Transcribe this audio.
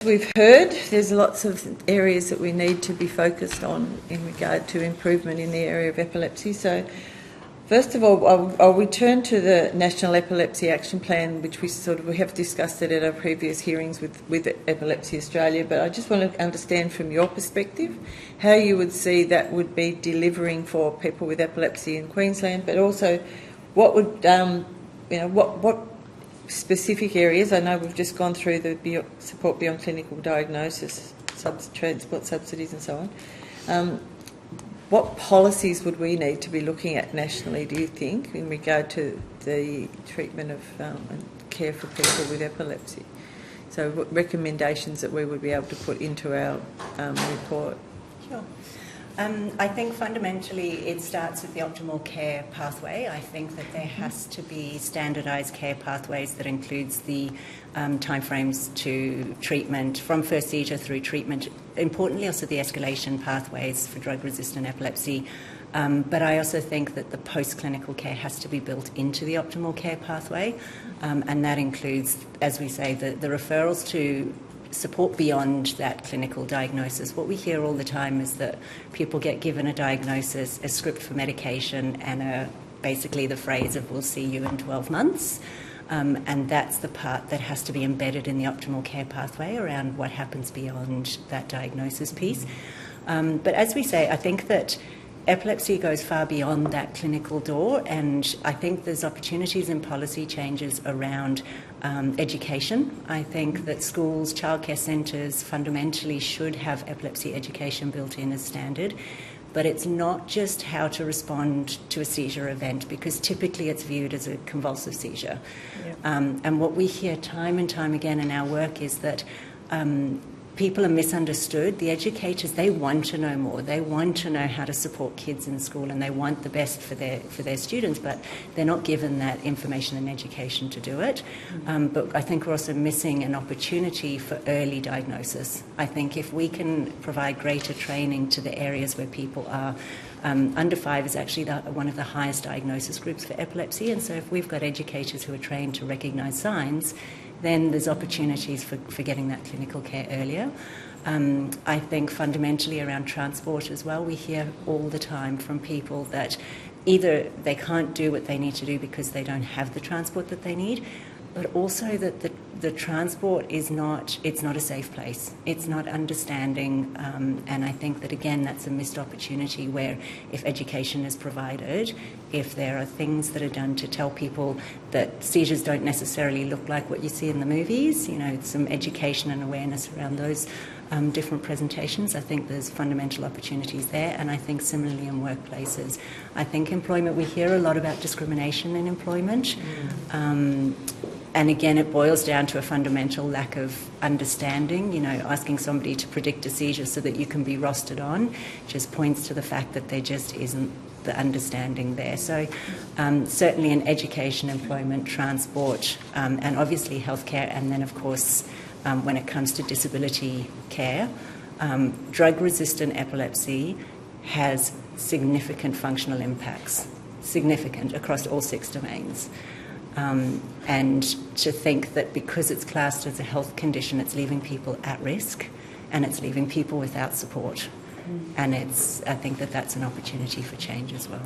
We've heard there's lots of areas that we need to be focused on in regard to improvement in the area of epilepsy. So first of all, I'll return to the National Epilepsy Action Plan, which we have discussed it at our previous hearings with Epilepsy Australia, but I just want to understand from your perspective how you would see that would be delivering for people with epilepsy in Queensland, but also what would, what specific areas. I know we've just gone through the support beyond clinical diagnosis, transport subsidies and so on. What policies would we need to be looking at nationally, do you think, in regard to the treatment of and care for people with epilepsy? So what recommendations that we would be able to put into our report? Sure. I think fundamentally it starts with the optimal care pathway. I think that there has to be standardised care pathways that includes the timeframes to treatment, from first seizure through treatment. Importantly, also the escalation pathways for drug-resistant epilepsy. But I also think that the post-clinical care has to be built into the optimal care pathway, and that includes, as we say, the referrals to support beyond that clinical diagnosis. What we hear all the time is that people get given a diagnosis, a script for medication, and basically the phrase of "we'll see you in 12 months." And that's the part that has to be embedded in the optimal care pathway around what happens beyond that diagnosis piece. But as we say, I think that epilepsy goes far beyond that clinical door, and I think there's opportunities in policy changes around education. I think that schools, childcare centres fundamentally should have epilepsy education built in as standard, but it's not just how to respond to a seizure event, because typically it's viewed as a convulsive seizure. Yeah. And what we hear time and time again in our work is that people are misunderstood. The educators, they want to know more. They want to know how to support kids in school, and they want the best for their students, but they're not given that information and education to do it. But I think we're also missing an opportunity for early diagnosis. I think if we can provide greater training to the areas where people are under 5 is actually one of the highest diagnosis groups for epilepsy, and so if we've got educators who are trained to recognise signs, then there's opportunities for getting that clinical care earlier. I think fundamentally around transport as well, we hear all the time from people that either they can't do what they need to do because they don't have the transport that they need, but also that the transport is not a safe place. It's not understanding, and I think that, again, that's a missed opportunity where if education is provided, if there are things that are done to tell people that seizures don't necessarily look like what you see in the movies, some education and awareness around those different presentations, I think there's fundamental opportunities there. And I think similarly in workplaces. I think employment, we hear a lot about discrimination in employment. And again, it boils down to a fundamental lack of understanding. Asking somebody to predict a seizure so that you can be rostered on just points to the fact that there just isn't the understanding there. So certainly in education, employment, transport, and obviously healthcare, and then of course when it comes to disability care, drug-resistant epilepsy has significant functional impacts, significant across all 6 domains. And to think that because it's classed as a health condition, it's leaving people at risk and it's leaving people without support. And I think that that's an opportunity for change as well.